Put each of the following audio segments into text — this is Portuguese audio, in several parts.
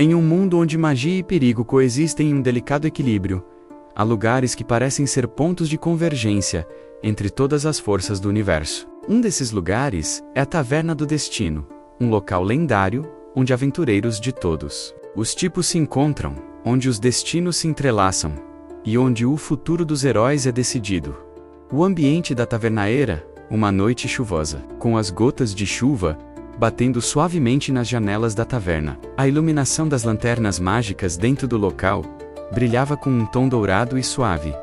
Em um mundo onde magia e perigo coexistem em um delicado equilíbrio, há lugares que parecem ser pontos de convergência entre todas as forças do universo. Um desses lugares é a Taverna do Destino, um local lendário onde aventureiros de todos os tipos se encontram, onde os destinos se entrelaçam e onde o futuro dos heróis é decidido. O ambiente da taverna era uma noite chuvosa, com as gotas de chuva batendo suavemente nas janelas da taverna. A iluminação das lanternas mágicas dentro do local brilhava com um tom dourado e suave,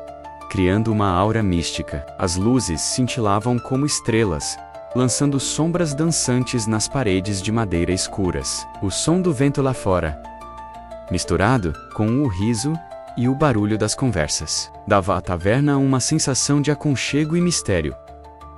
criando uma aura mística. As luzes cintilavam como estrelas, lançando sombras dançantes nas paredes de madeira escuras. O som do vento lá fora, misturado com o riso e o barulho das conversas, dava à taverna uma sensação de aconchego e mistério.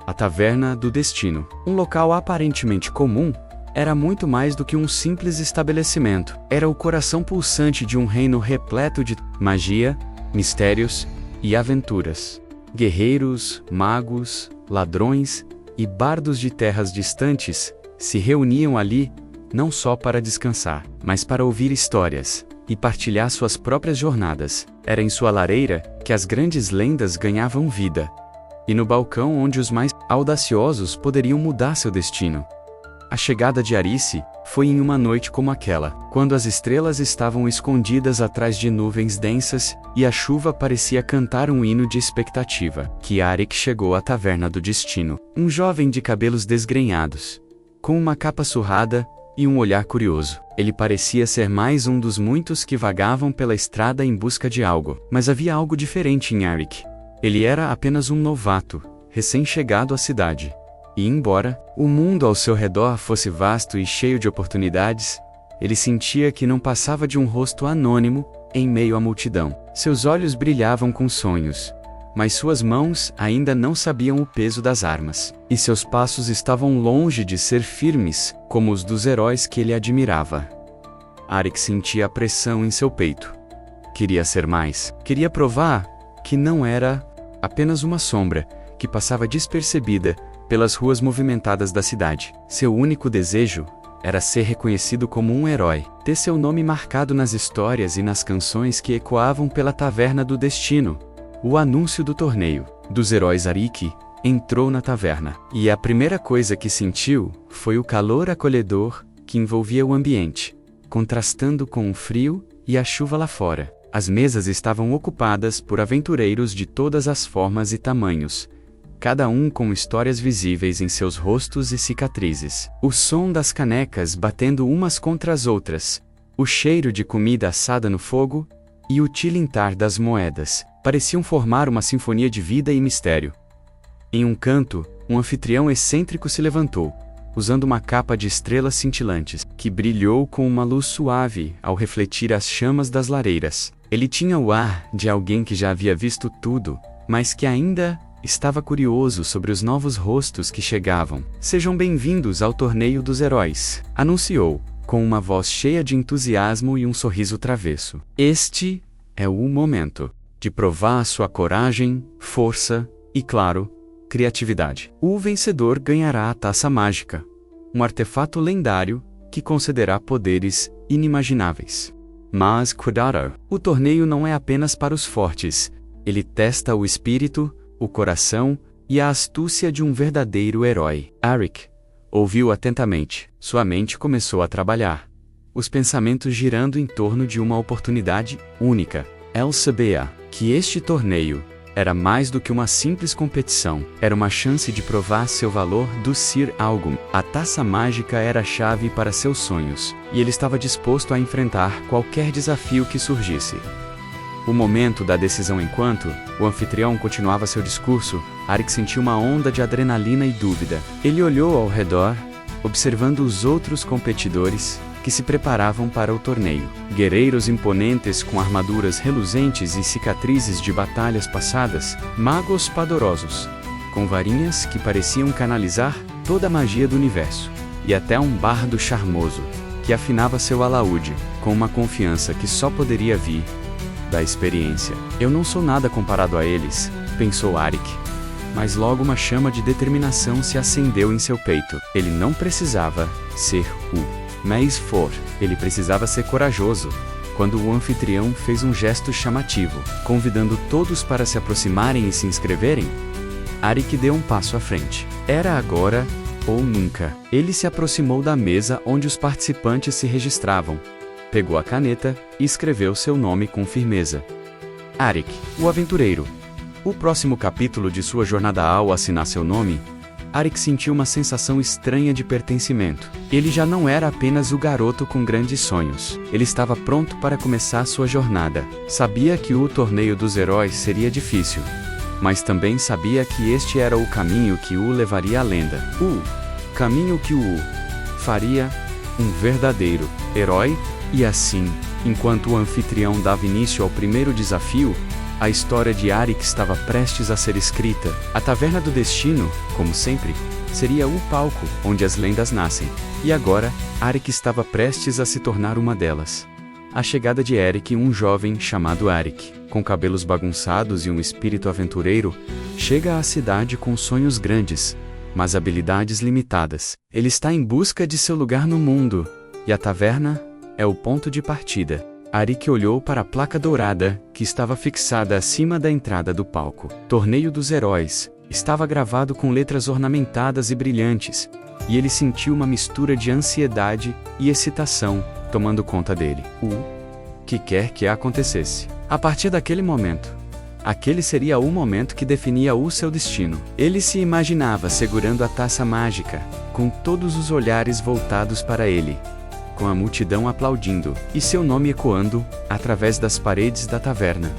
A Taverna do Destino, um local aparentemente comum, era muito mais do que um simples estabelecimento. Era o coração pulsante de um reino repleto de magia, mistérios e aventuras. Guerreiros, magos, ladrões e bardos de terras distantes se reuniam ali não só para descansar, mas para ouvir histórias e partilhar suas próprias jornadas. Era em sua lareira que as grandes lendas ganhavam vida, e no balcão onde os mais audaciosos poderiam mudar seu destino. A chegada de Arice foi em uma noite como aquela, quando as estrelas estavam escondidas atrás de nuvens densas e a chuva parecia cantar um hino de expectativa, que Arik chegou à Taverna do Destino. Um jovem de cabelos desgrenhados, com uma capa surrada e um olhar curioso. Ele parecia ser mais um dos muitos que vagavam pela estrada em busca de algo, mas havia algo diferente em Arik. Ele era apenas um novato, recém-chegado à cidade. E embora o mundo ao seu redor fosse vasto e cheio de oportunidades, ele sentia que não passava de um rosto anônimo em meio à multidão. Seus olhos brilhavam com sonhos, mas suas mãos ainda não sabiam o peso das armas. E seus passos estavam longe de ser firmes como os dos heróis que ele admirava. Arik sentia a pressão em seu peito. Queria ser mais. Queria provar que não era apenas uma sombra que passava despercebida pelas ruas movimentadas da cidade. Seu único desejo era ser reconhecido como um herói, ter seu nome marcado nas histórias e nas canções que ecoavam pela Taverna do Destino. O anúncio do torneio dos heróis Arik entrou na taverna, e a primeira coisa que sentiu foi o calor acolhedor que envolvia o ambiente, contrastando com o frio e a chuva lá fora. As mesas estavam ocupadas por aventureiros de todas as formas e tamanhos, cada um com histórias visíveis em seus rostos e cicatrizes. O som das canecas batendo umas contra as outras, o cheiro de comida assada no fogo e o tilintar das moedas pareciam formar uma sinfonia de vida e mistério. Em um canto, um anfitrião excêntrico se levantou, usando uma capa de estrelas cintilantes, que brilhou com uma luz suave ao refletir as chamas das lareiras. Ele tinha o ar de alguém que já havia visto tudo, mas que ainda estava curioso sobre os novos rostos que chegavam. "Sejam bem-vindos ao Torneio dos Heróis", anunciou, com uma voz cheia de entusiasmo e um sorriso travesso. "Este é o momento de provar sua coragem, força e, claro, criatividade. O vencedor ganhará a Taça Mágica, um artefato lendário que concederá poderes inimagináveis. Mas cuidado, o torneio não é apenas para os fortes. Ele testa o espírito, o coração e a astúcia de um verdadeiro herói." Arik ouviu atentamente. Sua mente começou a trabalhar, os pensamentos girando em torno de uma oportunidade única. Ele sabia que este torneio era mais do que uma simples competição. Era uma chance de provar seu valor do Sir Algum. A Taça Mágica era a chave para seus sonhos, e ele estava disposto a enfrentar qualquer desafio que surgisse. O momento da decisão. Enquanto o anfitrião continuava seu discurso, Arik sentiu uma onda de adrenalina e dúvida. Ele olhou ao redor, observando os outros competidores que se preparavam para o torneio. Guerreiros imponentes com armaduras reluzentes e cicatrizes de batalhas passadas, magos poderosos, com varinhas que pareciam canalizar toda a magia do universo, e até um bardo charmoso, que afinava seu alaúde, com uma confiança que só poderia vir da experiência. "Eu não sou nada comparado a eles", pensou Arik. Mas logo uma chama de determinação se acendeu em seu peito. Ele não precisava ser o Mas ele precisava ser corajoso. Quando o anfitrião fez um gesto chamativo, convidando todos para se aproximarem e se inscreverem, Arik deu um passo à frente. Era agora ou nunca. Ele se aproximou da mesa onde os participantes se registravam, pegou a caneta e escreveu seu nome com firmeza. Arik, o aventureiro. O próximo capítulo de sua jornada. Ao assinar seu nome, Arik sentiu uma sensação estranha de pertencimento. Ele já não era apenas o garoto com grandes sonhos. Ele estava pronto para começar sua jornada. Sabia que o torneio dos heróis seria difícil, mas também sabia que este era o caminho que o levaria à lenda. O caminho que o faria um verdadeiro herói. E assim, enquanto o anfitrião dava início ao primeiro desafio, a história de Arik estava prestes a ser escrita. A Taverna do Destino, como sempre, seria o palco onde as lendas nascem. E agora, Arik estava prestes a se tornar uma delas. A chegada de Eric, um jovem chamado Arik, com cabelos bagunçados e um espírito aventureiro, chega à cidade com sonhos grandes, mas habilidades limitadas. Ele está em busca de seu lugar no mundo, e a taverna é o ponto de partida. Arik olhou para a placa dourada, que estava fixada acima da entrada do palco. Torneio dos Heróis. Estava gravado com letras ornamentadas e brilhantes, e ele sentiu uma mistura de ansiedade e excitação tomando conta dele. O que quer que acontecesse. A partir daquele momento, aquele seria o momento que definia o seu destino. Ele se imaginava segurando a taça mágica, com todos os olhares voltados para ele, com a multidão aplaudindo, e seu nome ecoando, através das paredes da taverna.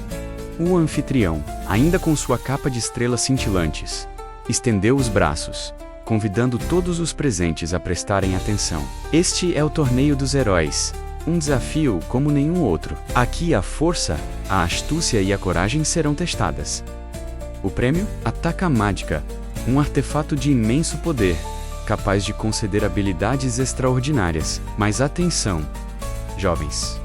O anfitrião, ainda com sua capa de estrelas cintilantes, estendeu os braços, convidando todos os presentes a prestarem atenção. Este é o Torneio dos Heróis, um desafio como nenhum outro. Aqui a força, a astúcia e a coragem serão testadas. O prêmio? A Taça Mágica, um artefato de imenso poder, capaz de conceder habilidades extraordinárias. Mas atenção, jovens!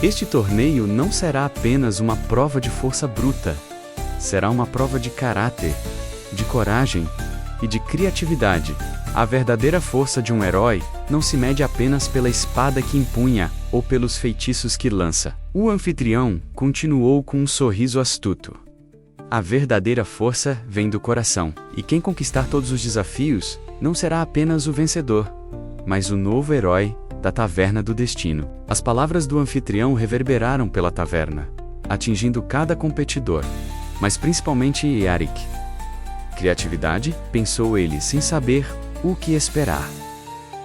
Este torneio não será apenas uma prova de força bruta. Será uma prova de caráter, de coragem e de criatividade. A verdadeira força de um herói não se mede apenas pela espada que empunha ou pelos feitiços que lança. O anfitrião continuou com um sorriso astuto. A verdadeira força vem do coração, e quem conquistar todos os desafios não será apenas o vencedor, mas o novo herói da Taverna do Destino. As palavras do anfitrião reverberaram pela taverna, atingindo cada competidor, mas principalmente Arik. Criatividade, pensou ele sem saber o que esperar.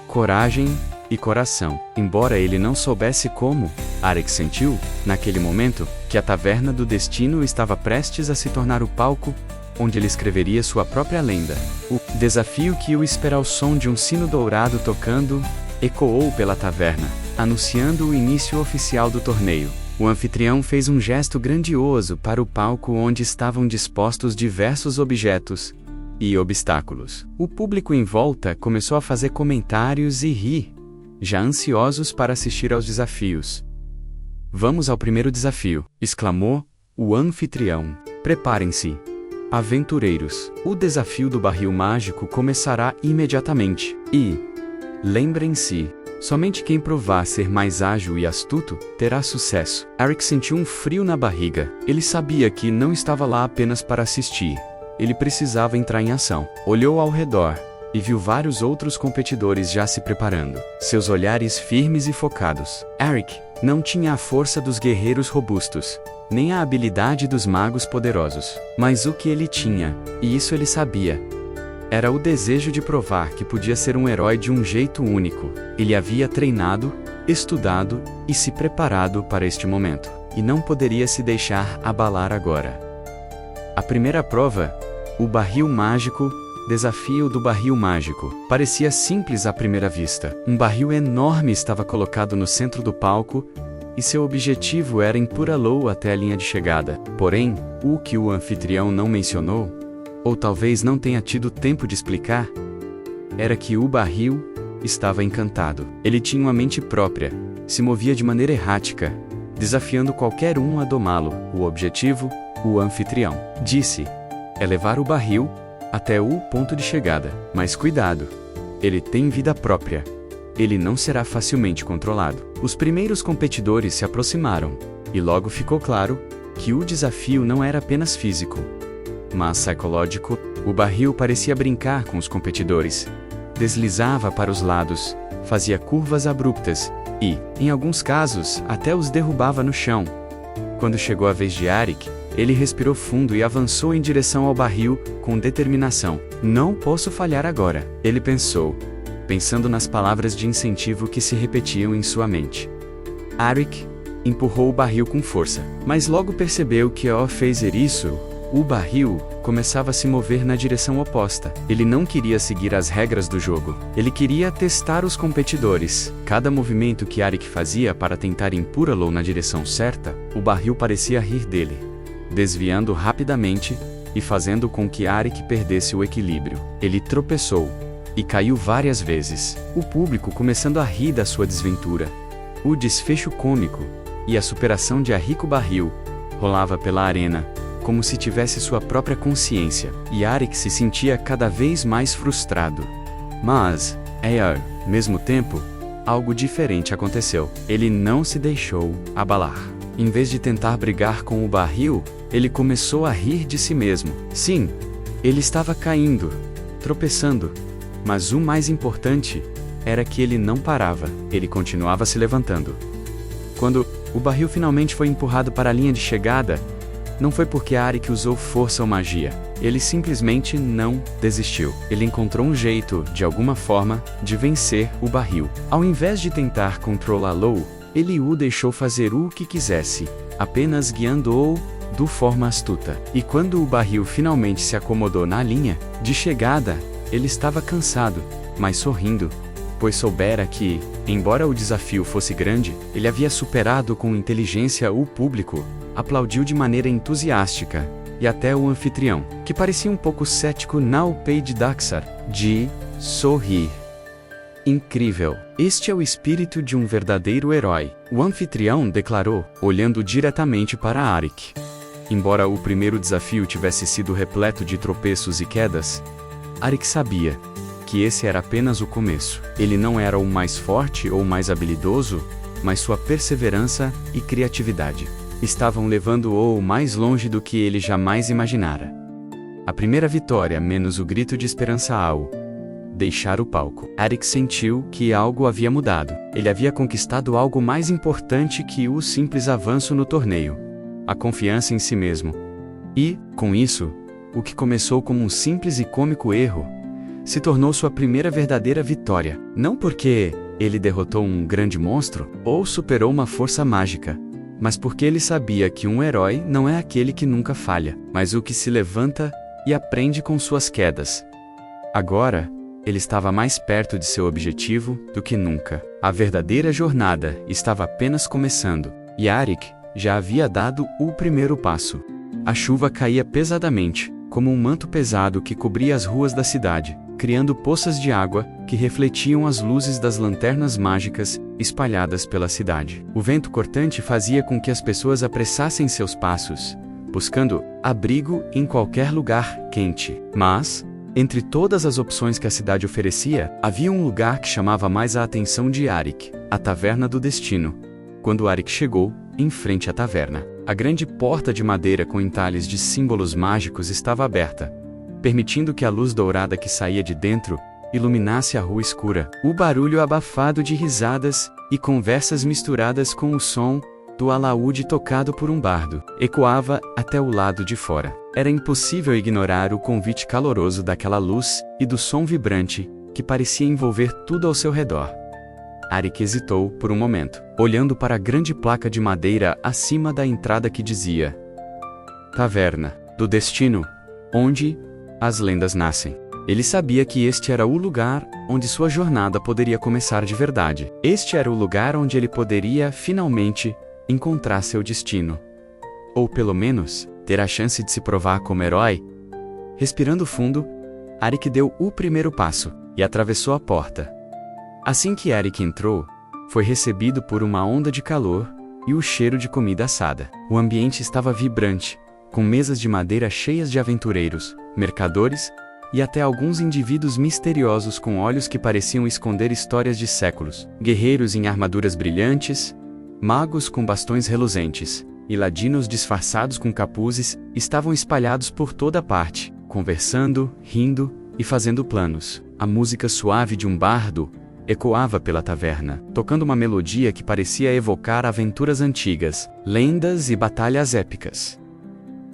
Coragem e coração. Embora ele não soubesse como, Arik sentiu, naquele momento, que a Taverna do Destino estava prestes a se tornar o palco onde ele escreveria sua própria lenda. O desafio que o espera ao som de um sino dourado tocando ecoou pela taverna, anunciando o início oficial do torneio. O anfitrião fez um gesto grandioso para o palco onde estavam dispostos diversos objetos e obstáculos. O público em volta começou a fazer comentários e rir, já ansiosos para assistir aos desafios. Vamos ao primeiro desafio, exclamou o anfitrião. Preparem-se, aventureiros. O desafio do barril mágico começará imediatamente. E lembrem-se, somente quem provar ser mais ágil e astuto terá sucesso. Arik sentiu um frio na barriga. Ele sabia que não estava lá apenas para assistir. Ele precisava entrar em ação. Olhou ao redor e viu vários outros competidores já se preparando, seus olhares firmes e focados. Arik não tinha a força dos guerreiros robustos, nem a habilidade dos magos poderosos. Mas o que ele tinha, e isso ele sabia, era o desejo de provar que podia ser um herói de um jeito único. Ele havia treinado, estudado e se preparado para este momento, e não poderia se deixar abalar agora. A primeira prova, o barril mágico. Desafio do barril mágico. Parecia simples à primeira vista. Um barril enorme estava colocado no centro do palco, e seu objetivo era empurrá-lo até a linha de chegada. Porém, o que o anfitrião não mencionou, ou talvez não tenha tido tempo de explicar, era que o barril estava encantado. Ele tinha uma mente própria, se movia de maneira errática, desafiando qualquer um a domá-lo. O objetivo, o anfitrião disse, é levar o barril até o ponto de chegada. Mas cuidado, ele tem vida própria. ele não será facilmente controlado. Os primeiros competidores se aproximaram, e logo ficou claro que o desafio não era apenas físico, mas psicológico. O barril parecia brincar com os competidores. Deslizava para os lados, fazia curvas abruptas e, em alguns casos, até os derrubava no chão. Quando chegou a vez de Arik, ele respirou fundo e avançou em direção ao barril com determinação. Não posso falhar agora, ele pensou, pensando nas palavras de incentivo que se repetiam em sua mente. Arik empurrou o barril com força, mas logo percebeu que ao fazer isso, o barril começava a se mover na direção oposta. Ele não queria seguir as regras do jogo. Ele queria testar os competidores. Cada movimento que Arik fazia para tentar empurrá-lo na direção certa, o barril parecia rir dele, desviando rapidamente e fazendo com que Arik perdesse o equilíbrio. Ele tropeçou e caiu várias vezes, o público começando a rir da sua desventura. O desfecho cômico e a superação de Arik. O barril rolava pela arena como se tivesse sua própria consciência, e Arik se sentia cada vez mais frustrado. Mas, ao mesmo tempo, algo diferente aconteceu. Ele não se deixou abalar. Em vez de tentar brigar com o barril, ele começou a rir de si mesmo. Sim, ele estava caindo, tropeçando, mas o mais importante era que ele não parava, ele continuava se levantando. Quando o barril finalmente foi empurrado para a linha de chegada, não foi porque Arik usou força ou magia. Ele simplesmente não desistiu. Ele encontrou um jeito, de alguma forma, de vencer o barril. Ao invés de tentar controlá-lo, ele o deixou fazer o que quisesse, apenas guiando-o de forma astuta. E quando o barril finalmente se acomodou na linha de chegada, ele estava cansado, mas sorrindo, pois soubera que, embora o desafio fosse grande, ele havia superado com inteligência. O público aplaudiu de maneira entusiástica, e até o anfitrião, que parecia um pouco cético, não pôde deixar de sorrir. Incrível! Este é o espírito de um verdadeiro herói, o anfitrião declarou, olhando diretamente para Arik. Embora o primeiro desafio tivesse sido repleto de tropeços e quedas, Arik sabia que esse era apenas o começo. Ele não era o mais forte ou mais habilidoso, mas sua perseverança e criatividade estavam levando-o mais longe do que ele jamais imaginara. A primeira vitória menos o grito de esperança ao deixar o palco. Arik sentiu que algo havia mudado. Ele havia conquistado algo mais importante que o simples avanço no torneio: a confiança em si mesmo. E, com isso, o que começou como um simples e cômico erro se tornou sua primeira verdadeira vitória. Não porque ele derrotou um grande monstro ou superou uma força mágica, mas porque ele sabia que um herói não é aquele que nunca falha, mas o que se levanta e aprende com suas quedas. Agora, ele estava mais perto de seu objetivo do que nunca. A verdadeira jornada estava apenas começando, e Arik já havia dado o primeiro passo. A chuva caía pesadamente, como um manto pesado que cobria as ruas da cidade, criando poças de água que refletiam as luzes das lanternas mágicas espalhadas pela cidade. O vento cortante fazia com que as pessoas apressassem seus passos, buscando abrigo em qualquer lugar quente. Mas, entre todas as opções que a cidade oferecia, havia um lugar que chamava mais a atenção de Arik: a Taverna do Destino. Quando Arik chegou, em frente à taverna, a grande porta de madeira com entalhes de símbolos mágicos estava aberta, permitindo que a luz dourada que saía de dentro iluminasse a rua escura. O barulho abafado de risadas e conversas misturadas com o som do alaúde tocado por um bardo ecoava até o lado de fora. Era impossível ignorar o convite caloroso daquela luz e do som vibrante que parecia envolver tudo ao seu redor. Arik hesitou por um momento, olhando para a grande placa de madeira acima da entrada que dizia: Taverna do Destino, onde as lendas nascem. Ele sabia que este era o lugar onde sua jornada poderia começar de verdade. Este era o lugar onde ele poderia, finalmente, encontrar seu destino. Ou, pelo menos, ter a chance de se provar como herói. Respirando fundo, Arik deu o primeiro passo e atravessou a porta. Assim que Arik entrou, foi recebido por uma onda de calor e o cheiro de comida assada. O ambiente estava vibrante, com mesas de madeira cheias de aventureiros, mercadores e até alguns indivíduos misteriosos com olhos que pareciam esconder histórias de séculos. Guerreiros em armaduras brilhantes, magos com bastões reluzentes, e ladinos disfarçados com capuzes estavam espalhados por toda parte, conversando, rindo e fazendo planos. A música suave de um bardo ecoava pela taverna, tocando uma melodia que parecia evocar aventuras antigas, lendas e batalhas épicas.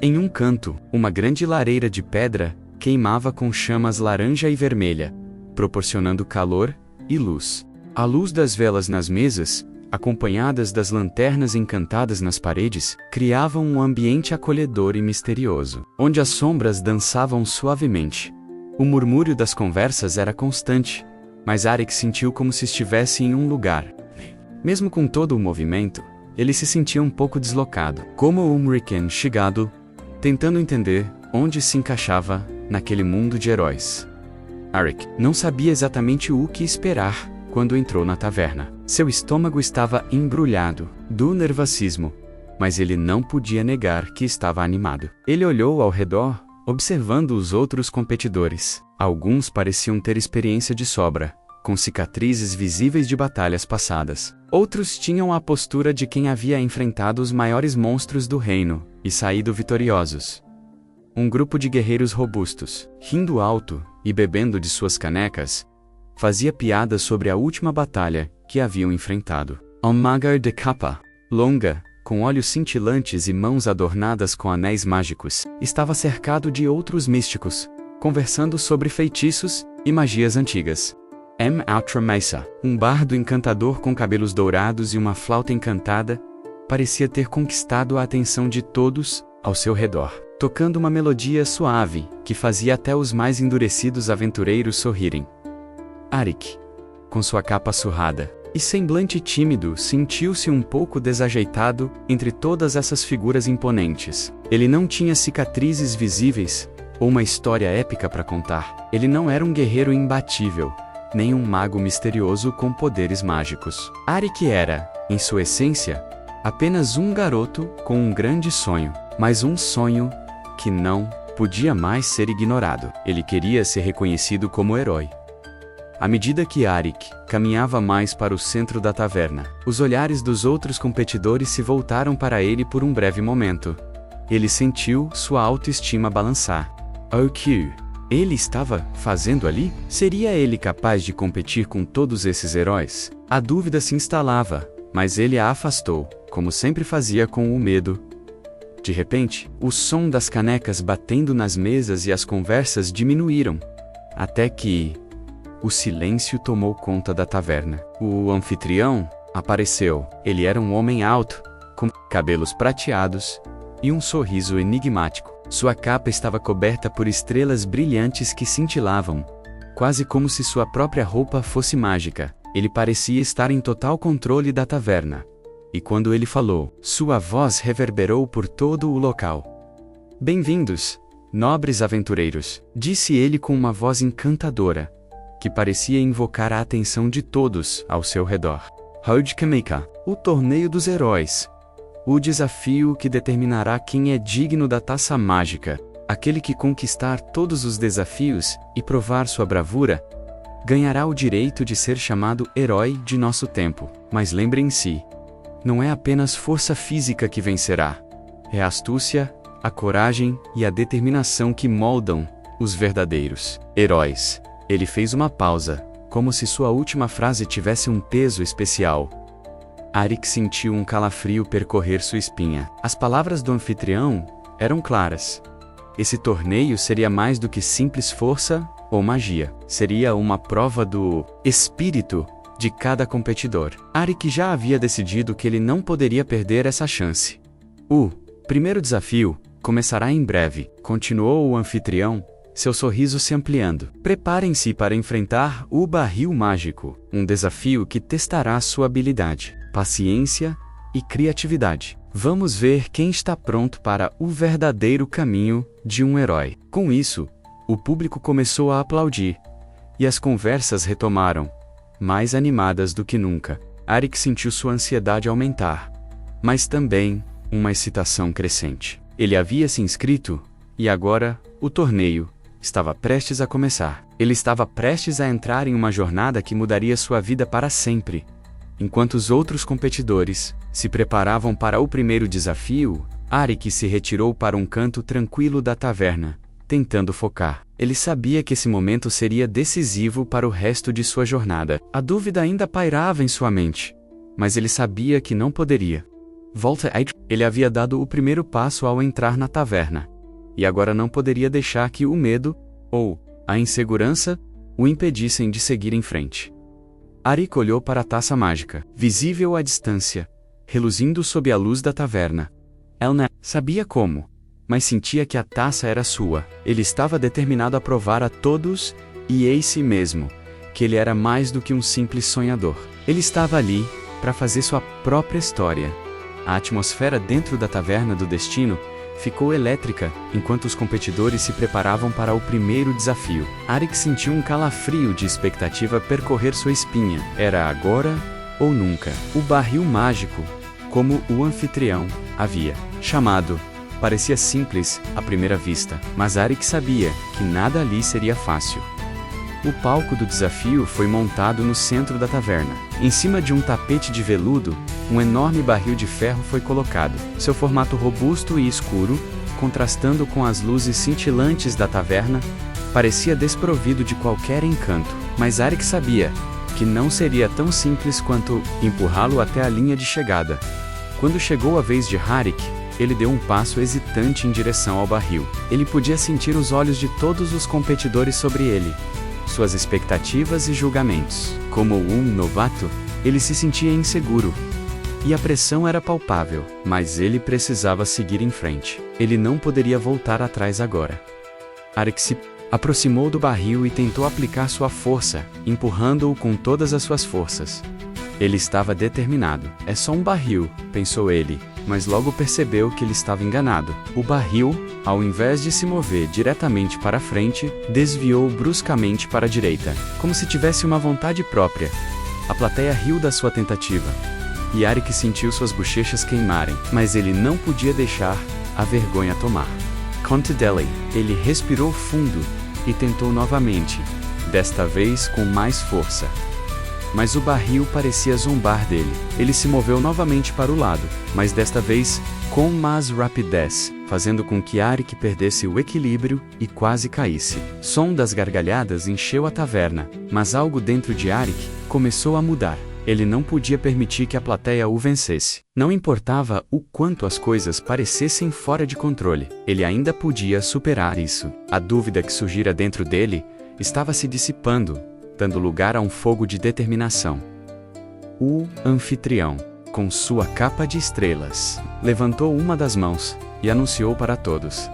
Em um canto, uma grande lareira de pedra queimava com chamas laranja e vermelha, proporcionando calor e luz. A luz das velas nas mesas, acompanhadas das lanternas encantadas nas paredes, criavam um ambiente acolhedor e misterioso, onde as sombras dançavam suavemente. O murmúrio das conversas era constante, mas Arik sentiu como se estivesse em um lugar. Mesmo com todo o movimento, ele se sentia um pouco deslocado, como um recém-chegado, tentando entender onde se encaixava naquele mundo de heróis. Arik não sabia exatamente o que esperar quando entrou na taverna. Seu estômago estava embrulhado do nervosismo, mas ele não podia negar que estava animado. Ele olhou ao redor, observando os outros competidores. Alguns pareciam ter experiência de sobra, com cicatrizes visíveis de batalhas passadas. Outros tinham a postura de quem havia enfrentado os maiores monstros do reino e saído vitoriosos. Um grupo de guerreiros robustos, rindo alto e bebendo de suas canecas, fazia piadas sobre a última batalha que haviam enfrentado. Um magar de capa longa, com olhos cintilantes e mãos adornadas com anéis mágicos, estava cercado de outros místicos, conversando sobre feitiços e magias antigas. Outra Mesa, um bardo encantador com cabelos dourados e uma flauta encantada, parecia ter conquistado a atenção de todos ao seu redor, tocando uma melodia suave que fazia até os mais endurecidos aventureiros sorrirem. Arik, com sua capa surrada e semblante tímido, sentiu-se um pouco desajeitado entre todas essas figuras imponentes. Ele não tinha cicatrizes visíveis ou uma história épica para contar. Ele não era um guerreiro imbatível, nem um mago misterioso com poderes mágicos. Arik era, em sua essência, apenas um garoto com um grande sonho, mas um sonho que não podia mais ser ignorado. Ele queria ser reconhecido como herói. À medida que Arik caminhava mais para o centro da taverna, os olhares dos outros competidores se voltaram para ele por um breve momento. Ele sentiu sua autoestima balançar. O que ele estava fazendo ali? Seria ele capaz de competir com todos esses heróis? A dúvida se instalava, mas ele a afastou, como sempre fazia com o medo. De repente, o som das canecas batendo nas mesas e as conversas diminuíram, até que o silêncio tomou conta da taverna. O anfitrião apareceu. Ele era um homem alto, com cabelos prateados e um sorriso enigmático. Sua capa estava coberta por estrelas brilhantes que cintilavam, quase como se sua própria roupa fosse mágica. Ele parecia estar em total controle da taverna. E quando ele falou, sua voz reverberou por todo o local. Bem-vindos, nobres aventureiros, disse ele com uma voz encantadora, que parecia invocar a atenção de todos ao seu redor. Hojdkameka, o torneio dos heróis. O desafio que determinará quem é digno da taça mágica. Aquele que conquistar todos os desafios e provar sua bravura, ganhará o direito de ser chamado herói de nosso tempo. Mas lembrem-se, não é apenas força física que vencerá. É a astúcia, a coragem e a determinação que moldam os verdadeiros heróis. Ele fez uma pausa, como se sua última frase tivesse um peso especial. Arik sentiu um calafrio percorrer sua espinha. As palavras do anfitrião eram claras. Esse torneio seria mais do que simples força ou magia. Seria uma prova do espírito de cada competidor. Arik já havia decidido que ele não poderia perder essa chance. O primeiro desafio começará em breve, continuou o anfitrião, seu sorriso se ampliando. Preparem-se para enfrentar o barril mágico, um desafio que testará sua habilidade, paciência e criatividade. Vamos ver quem está pronto para o verdadeiro caminho de um herói. Com isso, o público começou a aplaudir, e as conversas retomaram, mais animadas do que nunca. Arik sentiu sua ansiedade aumentar, mas também uma excitação crescente. Ele havia se inscrito, e agora, o torneio estava prestes a começar. Ele estava prestes a entrar em uma jornada que mudaria sua vida para sempre. Enquanto os outros competidores se preparavam para o primeiro desafio, Arik se retirou para um canto tranquilo da taverna, tentando focar. Ele sabia que esse momento seria decisivo para o resto de sua jornada. A dúvida ainda pairava em sua mente, mas ele sabia que não poderia. Ele havia dado o primeiro passo ao entrar na taverna, e agora não poderia deixar que o medo, ou a insegurança, o impedissem de seguir em frente. Arik olhou para a taça mágica, visível à distância, reluzindo sob a luz da taverna. Ele não sabia como, mas sentia que a taça era sua. Ele estava determinado a provar a todos, e a si mesmo, que ele era mais do que um simples sonhador. Ele estava ali para fazer sua própria história. A atmosfera dentro da Taverna do Destino ficou elétrica enquanto os competidores se preparavam para o primeiro desafio. Arik sentiu um calafrio de expectativa percorrer sua espinha. Era agora ou nunca. O barril mágico, como o anfitrião havia chamado, parecia simples à primeira vista, mas Arik sabia que nada ali seria fácil. O palco do desafio foi montado no centro da taverna. Em cima de um tapete de veludo, um enorme barril de ferro foi colocado. Seu formato robusto e escuro, contrastando com as luzes cintilantes da taverna, parecia desprovido de qualquer encanto. Mas Arik sabia que não seria tão simples quanto empurrá-lo até a linha de chegada. Quando chegou a vez de Arik, ele deu um passo hesitante em direção ao barril. Ele podia sentir os olhos de todos os competidores sobre ele, suas expectativas e julgamentos. Como um novato, ele se sentia inseguro, e a pressão era palpável, mas ele precisava seguir em frente. Ele não poderia voltar atrás agora. Arik se aproximou do barril e tentou aplicar sua força, empurrando-o com todas as suas forças. Ele estava determinado. É só um barril, pensou ele, mas logo percebeu que ele estava enganado. O barril, ao invés de se mover diretamente para frente, desviou bruscamente para a direita, como se tivesse uma vontade própria. A plateia riu da sua tentativa, e Arik sentiu suas bochechas queimarem, mas ele não podia deixar a vergonha tomar. Conte dele, ele respirou fundo e tentou novamente, desta vez com mais força. Mas o barril parecia zombar dele. Ele se moveu novamente para o lado, mas desta vez com mais rapidez, fazendo com que Arik perdesse o equilíbrio e quase caísse. Som das gargalhadas encheu a taverna, mas algo dentro de Arik começou a mudar. Ele não podia permitir que a plateia o vencesse. Não importava o quanto as coisas parecessem fora de controle, ele ainda podia superar isso. A dúvida que surgira dentro dele estava se dissipando, dando lugar a um fogo de determinação. O anfitrião, com sua capa de estrelas, levantou uma das mãos e anunciou para todos: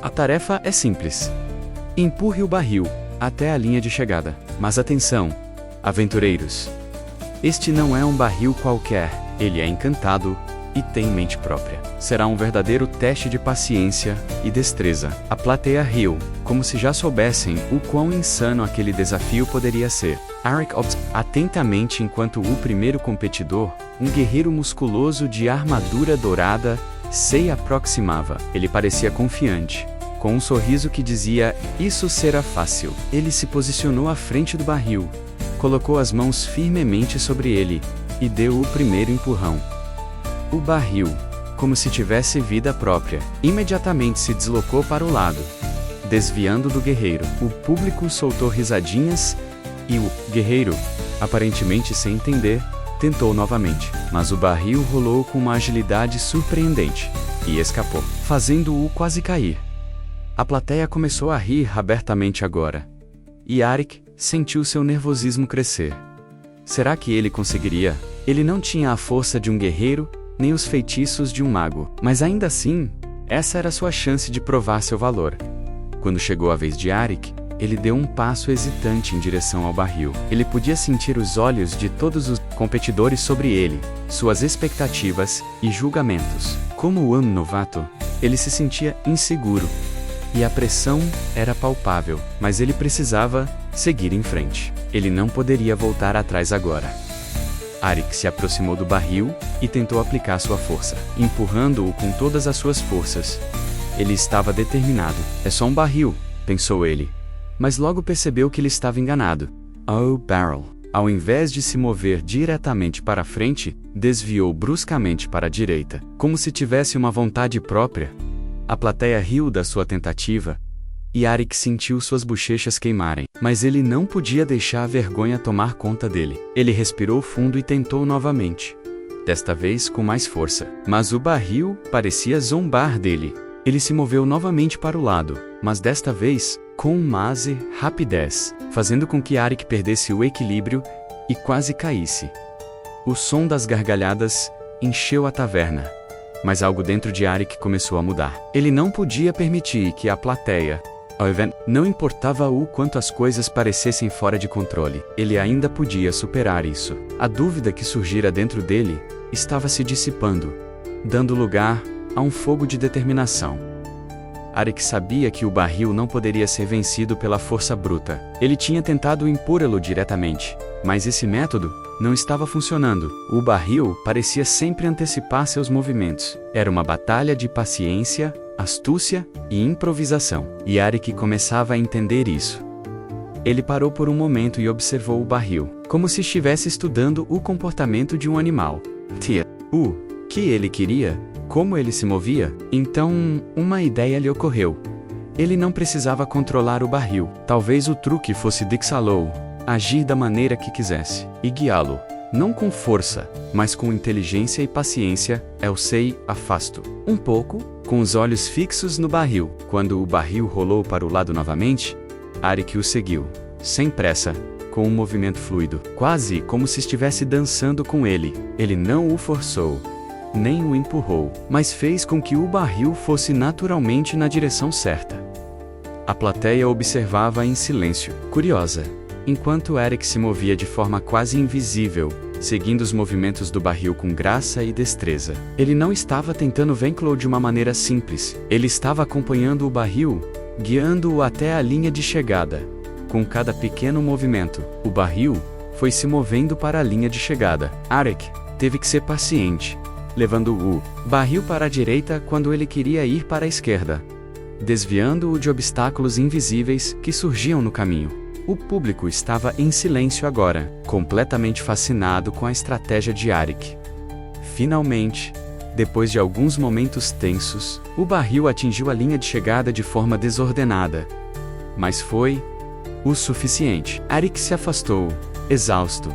a tarefa é simples. Empurre o barril até a linha de chegada. Mas atenção, aventureiros! Este não é um barril qualquer, ele é encantado e tem mente própria. Será um verdadeiro teste de paciência e destreza. A plateia riu, como se já soubessem o quão insano aquele desafio poderia ser. Arik observou atentamente enquanto o primeiro competidor, um guerreiro musculoso de armadura dourada, se aproximava. Ele parecia confiante, com um sorriso que dizia: isso será fácil. Ele se posicionou à frente do barril, colocou as mãos firmemente sobre ele e deu o primeiro empurrão. O barril, como se tivesse vida própria, imediatamente se deslocou para o lado, desviando do guerreiro. O público soltou risadinhas e o guerreiro, aparentemente sem entender, tentou novamente. Mas o barril rolou com uma agilidade surpreendente e escapou, fazendo-o quase cair. A plateia começou a rir abertamente agora, e Arik sentiu seu nervosismo crescer. Será que ele conseguiria? Ele não tinha a força de um guerreiro, nem os feitiços de um mago, mas ainda assim, essa era sua chance de provar seu valor. Quando chegou a vez de Arik, ele deu um passo hesitante em direção ao barril. Ele podia sentir os olhos de todos os competidores sobre ele, suas expectativas e julgamentos. Como um novato, ele se sentia inseguro, e a pressão era palpável, mas ele precisava seguir em frente. Ele não poderia voltar atrás agora. Arik se aproximou do barril e tentou aplicar sua força, empurrando-o com todas as suas forças. Ele estava determinado. É só um barril, pensou ele. Mas logo percebeu que ele estava enganado. Oh, Barrel! Ao invés de se mover diretamente para a frente, desviou bruscamente para a direita, como se tivesse uma vontade própria. A plateia riu da sua tentativa, e Arik sentiu suas bochechas queimarem, mas ele não podia deixar a vergonha tomar conta dele. Ele respirou fundo e tentou novamente, desta vez com mais força. Mas o barril parecia zombar dele. Ele se moveu novamente para o lado, mas desta vez com mais rapidez, fazendo com que Arik perdesse o equilíbrio e quase caísse. O som das gargalhadas encheu a taverna, mas algo dentro de Arik começou a mudar. Ele não podia permitir que a plateia, não importava o quanto as coisas parecessem fora de controle, ele ainda podia superar isso. A dúvida que surgira dentro dele estava se dissipando, dando lugar a um fogo de determinação. Arik sabia que o barril não poderia ser vencido pela força bruta. Ele tinha tentado impô-lo diretamente, mas esse método não estava funcionando. O barril parecia sempre antecipar seus movimentos. Era uma batalha de paciência, astúcia e improvisação. E Arik começava a entender isso. Ele parou por um momento e observou o barril, como se estivesse estudando o comportamento de um animal. O que ele queria? Como ele se movia? Então, uma ideia lhe ocorreu. Ele não precisava controlar o barril. Talvez o truque fosse Dixalow, agir da maneira que quisesse, e guiá-lo, não com força, mas com inteligência e paciência. Eu sei, afasto um pouco, com os olhos fixos no barril. Quando o barril rolou para o lado novamente, Arik o seguiu, sem pressa, com um movimento fluido, quase como se estivesse dançando com ele. Ele não o forçou, nem o empurrou, mas fez com que o barril fosse naturalmente na direção certa. A plateia observava em silêncio, curiosa, enquanto Arik se movia de forma quase invisível, seguindo os movimentos do barril com graça e destreza. Ele não estava tentando vencê-lo de uma maneira simples. Ele estava acompanhando o barril, guiando-o até a linha de chegada. Com cada pequeno movimento, o barril foi se movendo para a linha de chegada. Arik teve que ser paciente, levando o barril para a direita quando ele queria ir para a esquerda, desviando-o de obstáculos invisíveis que surgiam no caminho. O público estava em silêncio agora, completamente fascinado com a estratégia de Arik. Finalmente, depois de alguns momentos tensos, o barril atingiu a linha de chegada de forma desordenada. Mas foi o suficiente. Arik se afastou, exausto,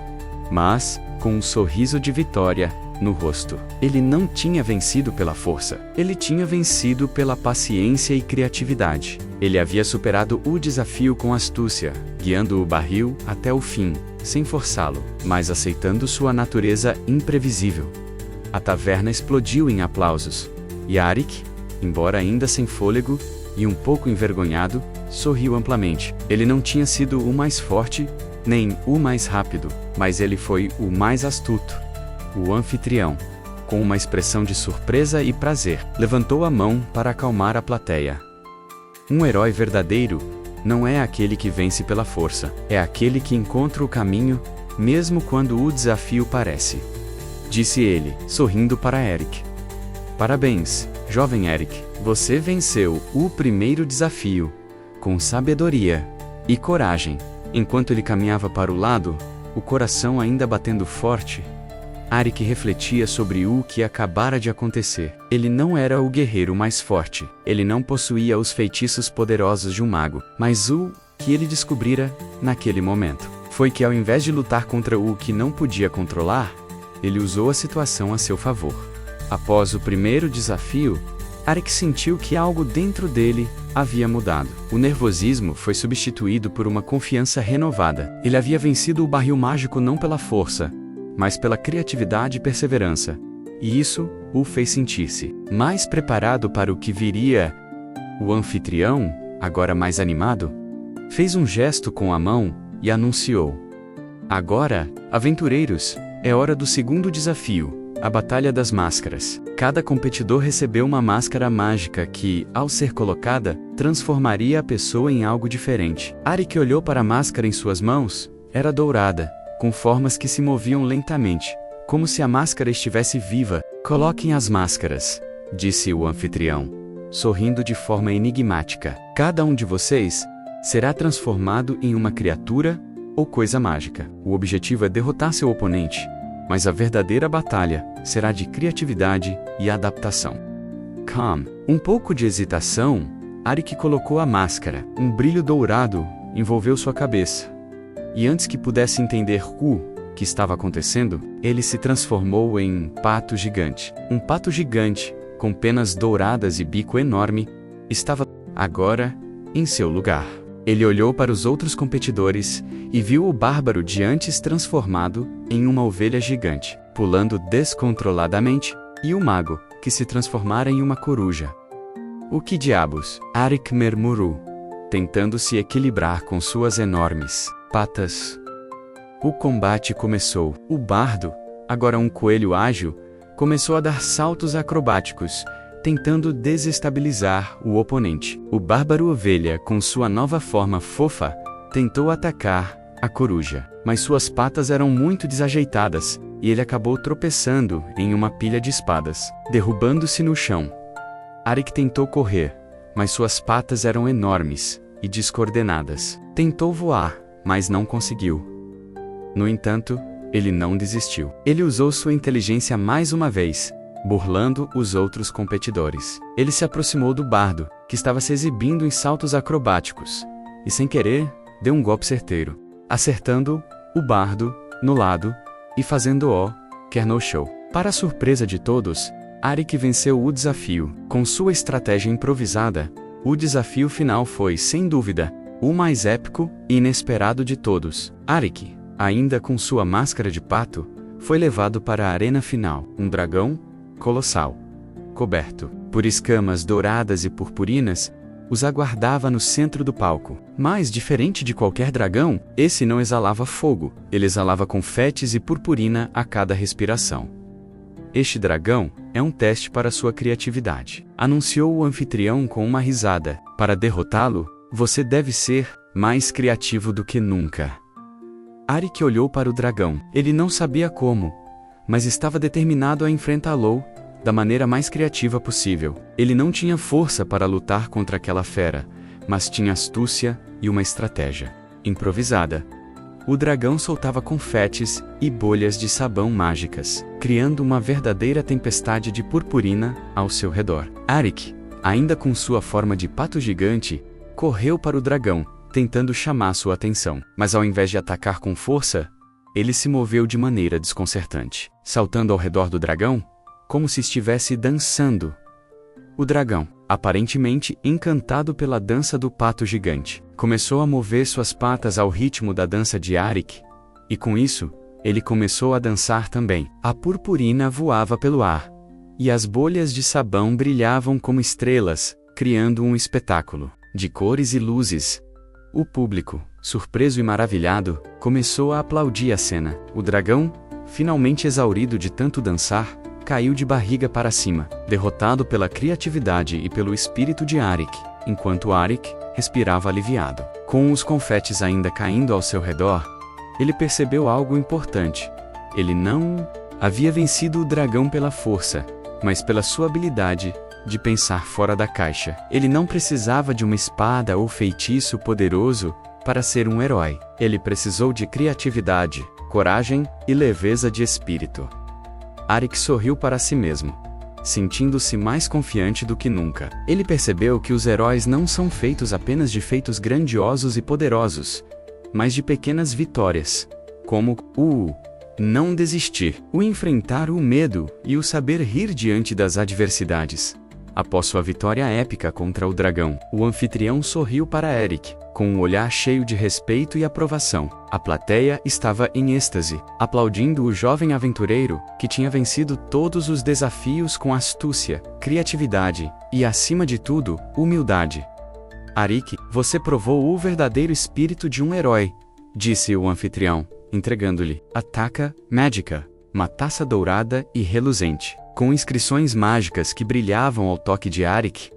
mas com um sorriso de vitória no rosto. Ele não tinha vencido pela força. Ele tinha vencido pela paciência e criatividade. Ele havia superado o desafio com astúcia, guiando o barril até o fim, sem forçá-lo, mas aceitando sua natureza imprevisível. A taverna explodiu em aplausos, e Arik, embora ainda sem fôlego e um pouco envergonhado, sorriu amplamente. Ele não tinha sido o mais forte, nem o mais rápido, mas ele foi o mais astuto. O anfitrião, com uma expressão de surpresa e prazer, levantou a mão para acalmar a plateia. Um herói verdadeiro não é aquele que vence pela força, é aquele que encontra o caminho, mesmo quando o desafio parece. Disse ele, sorrindo para Arik. Parabéns, jovem Arik, você venceu o primeiro desafio, com sabedoria e coragem. Enquanto ele caminhava para o lado, o coração ainda batendo forte, Arik refletia sobre o que acabara de acontecer. Ele não era o guerreiro mais forte. Ele não possuía os feitiços poderosos de um mago. Mas o que ele descobrira, naquele momento, foi que ao invés de lutar contra o que não podia controlar, ele usou a situação a seu favor. Após o primeiro desafio, Arik sentiu que algo dentro dele havia mudado. O nervosismo foi substituído por uma confiança renovada. Ele havia vencido o barril mágico não pela força, mas pela criatividade e perseverança, e isso o fez sentir-se mais preparado para o que viria. O anfitrião, agora mais animado, fez um gesto com a mão e anunciou: agora, aventureiros, é hora do segundo desafio, a Batalha das Máscaras. Cada competidor recebeu uma máscara mágica que, ao ser colocada, transformaria a pessoa em algo diferente. Arik olhou para a máscara em suas mãos. Era dourada, com formas que se moviam lentamente, como se a máscara estivesse viva. Coloquem as máscaras, disse o anfitrião, sorrindo de forma enigmática. Cada um de vocês será transformado em uma criatura ou coisa mágica. O objetivo é derrotar seu oponente, mas a verdadeira batalha será de criatividade e adaptação. Calm. Um pouco de hesitação, Arik colocou a máscara. Um brilho dourado envolveu sua cabeça. E antes que pudesse entender o que estava acontecendo, ele se transformou em pato gigante. Um pato gigante, com penas douradas e bico enorme, estava agora em seu lugar. Ele olhou para os outros competidores e viu o bárbaro de antes transformado em uma ovelha gigante, pulando descontroladamente, e o mago, que se transformara em uma coruja. O que diabos? Arik murmurou, tentando se equilibrar com suas enormes patas. O combate começou. O bardo, agora um coelho ágil, começou a dar saltos acrobáticos, tentando desestabilizar o oponente. O bárbaro ovelha, com sua nova forma fofa, tentou atacar a coruja, mas suas patas eram muito desajeitadas e ele acabou tropeçando em uma pilha de espadas, derrubando-se no chão. Arik tentou correr, mas suas patas eram enormes e descoordenadas. Tentou voar, mas não conseguiu. No entanto, ele não desistiu. Ele usou sua inteligência mais uma vez, burlando os outros competidores. Ele se aproximou do bardo, que estava se exibindo em saltos acrobáticos, e sem querer, deu um golpe certeiro, acertando o bardo no lado e fazendo-o cair no chão. Para a surpresa de todos, Arik venceu o desafio. Com sua estratégia improvisada, o desafio final foi, sem dúvida, o mais épico e inesperado de todos. Arik, ainda com sua máscara de pato, foi levado para a arena final. Um dragão colossal, coberto por escamas douradas e purpurinas, os aguardava no centro do palco. Mas, diferente de qualquer dragão, esse não exalava fogo, ele exalava confetes e purpurina a cada respiração. Este dragão é um teste para sua criatividade, anunciou o anfitrião com uma risada. Para derrotá-lo, você deve ser mais criativo do que nunca. Arik olhou para o dragão. Ele não sabia como, mas estava determinado a enfrentá-lo da maneira mais criativa possível. Ele não tinha força para lutar contra aquela fera, mas tinha astúcia e uma estratégia improvisada. O dragão soltava confetes e bolhas de sabão mágicas, criando uma verdadeira tempestade de purpurina ao seu redor. Arik, ainda com sua forma de pato gigante, correu para o dragão, tentando chamar sua atenção. Mas ao invés de atacar com força, ele se moveu de maneira desconcertante, saltando ao redor do dragão, como se estivesse dançando. O dragão, aparentemente encantado pela dança do pato gigante, começou a mover suas patas ao ritmo da dança de Arik, e com isso, ele começou a dançar também. A purpurina voava pelo ar, e as bolhas de sabão brilhavam como estrelas, criando um espetáculo de cores e luzes. O público, surpreso e maravilhado, começou a aplaudir a cena. O dragão, finalmente exaurido de tanto dançar, caiu de barriga para cima, derrotado pela criatividade e pelo espírito de Arik, enquanto Arik respirava aliviado. Com os confetes ainda caindo ao seu redor, ele percebeu algo importante. Ele não havia vencido o dragão pela força, mas pela sua habilidade de pensar fora da caixa. Ele não precisava de uma espada ou feitiço poderoso para ser um herói. Ele precisou de criatividade, coragem e leveza de espírito. Arik sorriu para si mesmo, sentindo-se mais confiante do que nunca. Ele percebeu que os heróis não são feitos apenas de feitos grandiosos e poderosos, mas de pequenas vitórias, como o não desistir, o enfrentar o medo e o saber rir diante das adversidades. Após sua vitória épica contra o dragão, o anfitrião sorriu para Arik, com um olhar cheio de respeito e aprovação. A plateia estava em êxtase, aplaudindo o jovem aventureiro, que tinha vencido todos os desafios com astúcia, criatividade e, acima de tudo, humildade. Arik, você provou o verdadeiro espírito de um herói, disse o anfitrião, entregando-lhe a taça mágica, uma taça dourada e reluzente, com inscrições mágicas que brilhavam ao toque de Arik.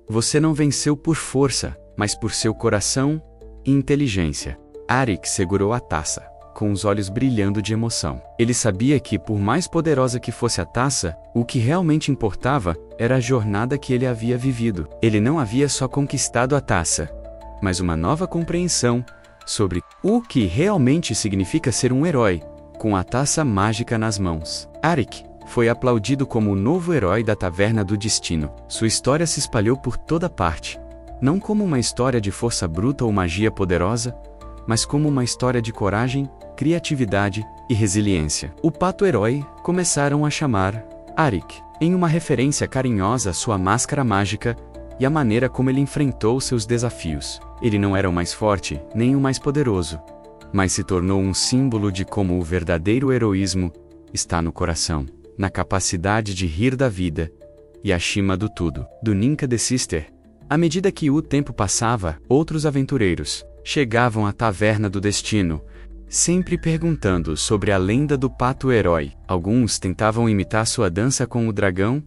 Você não venceu por força, mas por seu coração e inteligência. Arik segurou a taça, com os olhos brilhando de emoção. Ele sabia que, por mais poderosa que fosse a taça, o que realmente importava era a jornada que ele havia vivido. Ele não havia só conquistado a taça, mas uma nova compreensão sobre o que realmente significa ser um herói, com a taça mágica nas mãos. Arik foi aplaudido como o novo herói da Taverna do Destino. Sua história se espalhou por toda parte, não como uma história de força bruta ou magia poderosa, mas como uma história de coragem, criatividade e resiliência. O pato-herói começaram a chamar Arik, em uma referência carinhosa à sua máscara mágica e à maneira como ele enfrentou seus desafios. Ele não era o mais forte, nem o mais poderoso, mas se tornou um símbolo de como o verdadeiro heroísmo está no coração, na capacidade de rir da vida e acima do tudo. Do Ninka the Sister. À medida que o tempo passava, outros aventureiros chegavam à Taverna do Destino, sempre perguntando sobre a lenda do pato-herói. Alguns tentavam imitar sua dança com o dragão,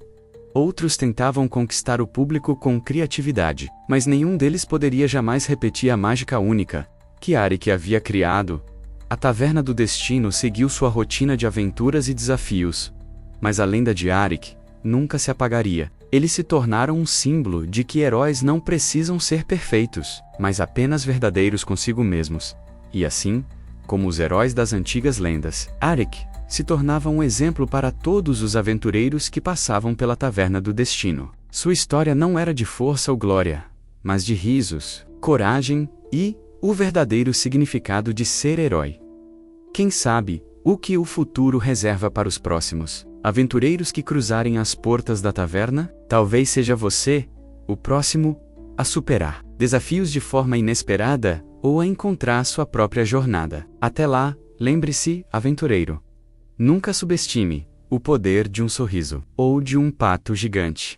outros tentavam conquistar o público com criatividade, mas nenhum deles poderia jamais repetir a mágica única que Arik havia criado. A Taverna do Destino seguiu sua rotina de aventuras e desafios, mas a lenda de Arik nunca se apagaria. Eles se tornaram um símbolo de que heróis não precisam ser perfeitos, mas apenas verdadeiros consigo mesmos. E assim, como os heróis das antigas lendas, Arik se tornava um exemplo para todos os aventureiros que passavam pela Taverna do Destino. Sua história não era de força ou glória, mas de risos, coragem e o verdadeiro significado de ser herói. Quem sabe o que o futuro reserva para os próximos aventureiros que cruzarem as portas da taverna? Talvez seja você o próximo a superar desafios de forma inesperada ou a encontrar sua própria jornada. Até lá, lembre-se, aventureiro, nunca subestime o poder de um sorriso ou de um pato gigante.